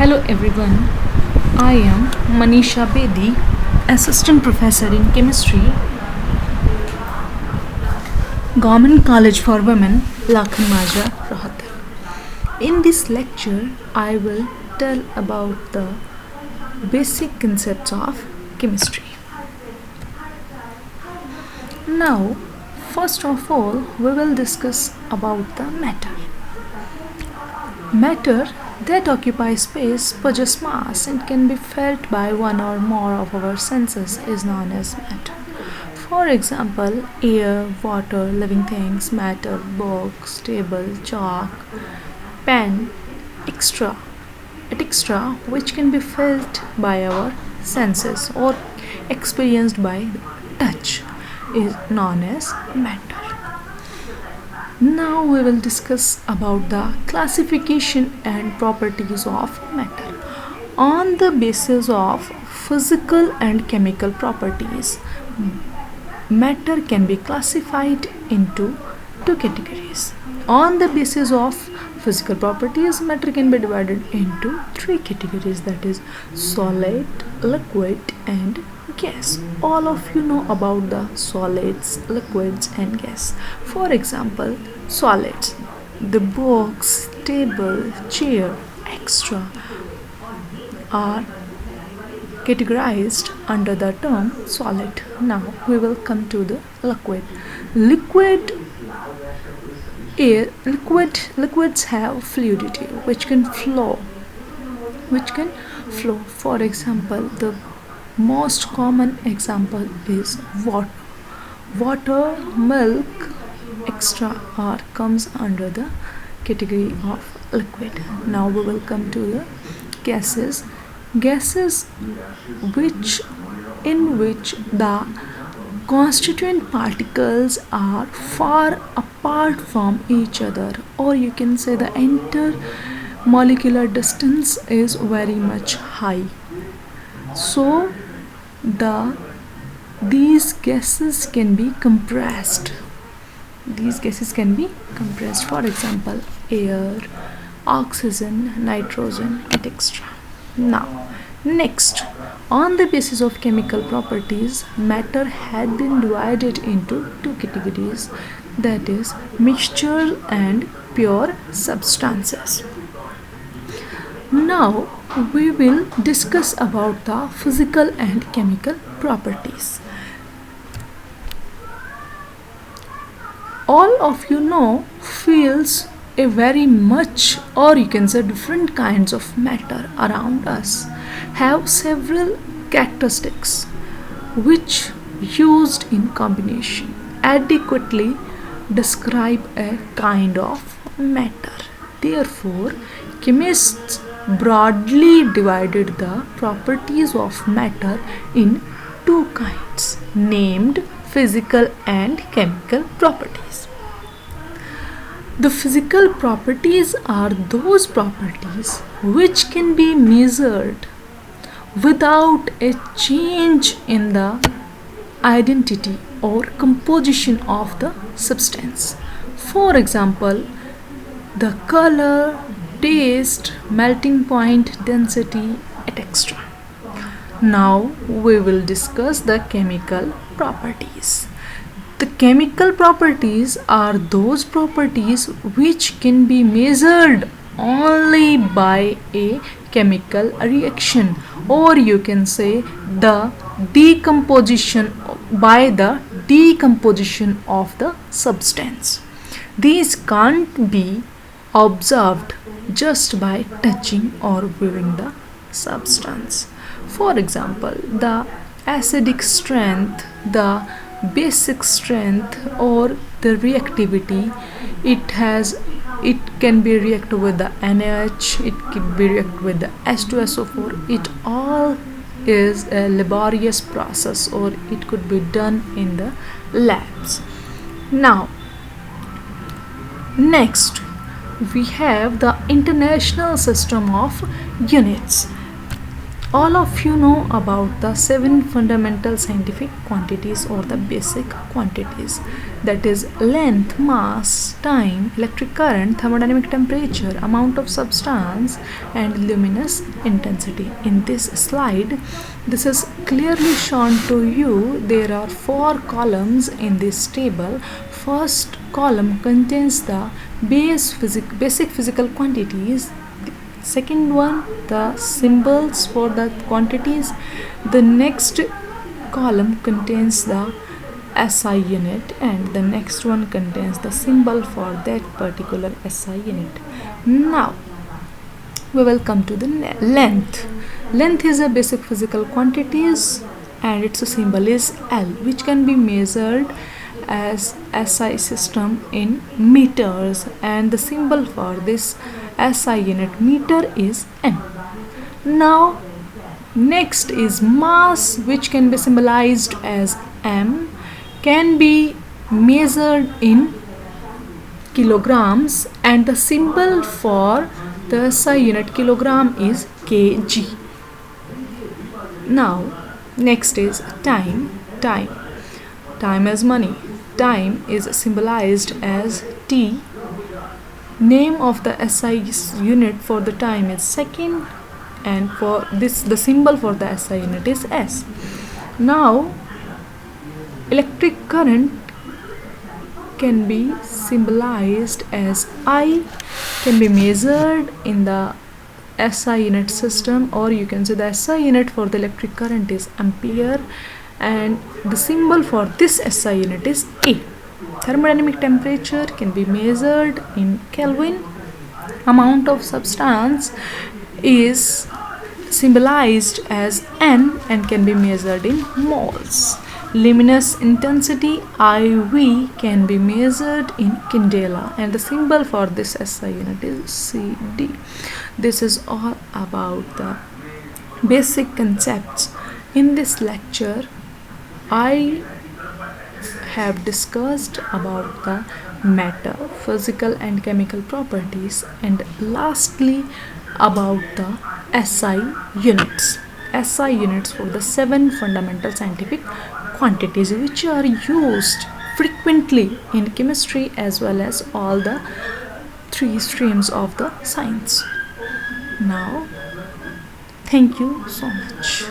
Hello everyone, I am Manisha Bedi, Assistant Professor in Chemistry, Government College for Women, Lakhan Majra, Rohtak. In this lecture, I will tell about the basic concepts of chemistry. Now, first of all, we will discuss about the matter. Matter that occupies space, possesses mass, and can be felt by one or more of our senses is known as matter. For example, air, water, living things, matter, books, table, chalk, pen, etc. etc. which can be felt by our senses or experienced by touch is known as matter. Now we will discuss about the classification and properties of matter. On the basis of physical and chemical properties, matter can be classified into two categories. On the basis of physical properties, matter can be divided into three categories, that is solid, liquid and gas. All of you know about the solids, liquids and gas. For example, solids, the box, table, chair, etc. are categorized under the term solid. Now we will come to the liquid. Liquids have fluidity which can flow. For example, the most common example is water, milk, etc. comes under the category of liquid. Now we will come to the gases. Gases in which the constituent particles are far apart from each other, or you can say the intermolecular distance is very much high. So these gases can be compressed. For example, air, oxygen, nitrogen, etc. Now, next, on the basis of chemical properties, matter had been divided into two categories, that is mixture and pure substances. Now we will discuss about the physical and chemical properties. All of you know feels a very much, or you can say different kinds of matter around us have several characteristics which used in combination adequately describe a kind of matter. Therefore, chemists broadly divided the properties of matter in two kinds, named physical and chemical properties. The physical properties are those properties which can be measured without a change in the identity or composition of the substance. For example, the color, taste, melting point, density, etc. Now we will discuss the chemical properties. The chemical properties are those properties which can be measured only by a chemical reaction, or you can say the decomposition of the substance. These can't be observed just by touching or viewing the substance. For example, the acidic strength, the basic strength, or the reactivity, it can be reacted with the NaH, it can be reacted with the H2SO4. It all is a laborious process, or it could be done in the labs. Now, next we have the international system of units. All of you know about the seven fundamental scientific quantities or the basic quantities, that is length, mass, time, electric current, thermodynamic temperature, amount of substance, and luminous intensity. In this slide, this is clearly shown to you. There are four columns in this table. First column contains the basic physical quantities. Second one, the symbols for the quantities. The next column contains the SI unit, and the next one contains the symbol for that particular SI unit. Now we will come to the length. Length is a basic physical quantities, and its symbol is L, which can be measured as SI system in meters, and the symbol for this SI unit meter is M. Now next is mass, which can be symbolized as M, can be measured in kilograms, and the symbol for the SI unit kilogram is kg. Now next is time. Time is money. Time is symbolized as T. Name of the SI unit for the time is second, and for this the symbol for the SI unit is S. Now electric current can be symbolized as I, can be measured in the SI unit system, or you can say the SI unit for the electric current is ampere, and the symbol for this SI unit is A. Thermodynamic temperature can be measured in Kelvin. Amount of substance is symbolized as N and can be measured in moles. Luminous intensity IV can be measured in candela, and the symbol for this SI unit is CD. This is all about the basic concepts. In this lecture, I have discussed about the matter, physical and chemical properties, and lastly about the SI units. SI units for the seven fundamental scientific quantities which are used frequently in chemistry as well as all the three streams of the science. Now, thank you so much.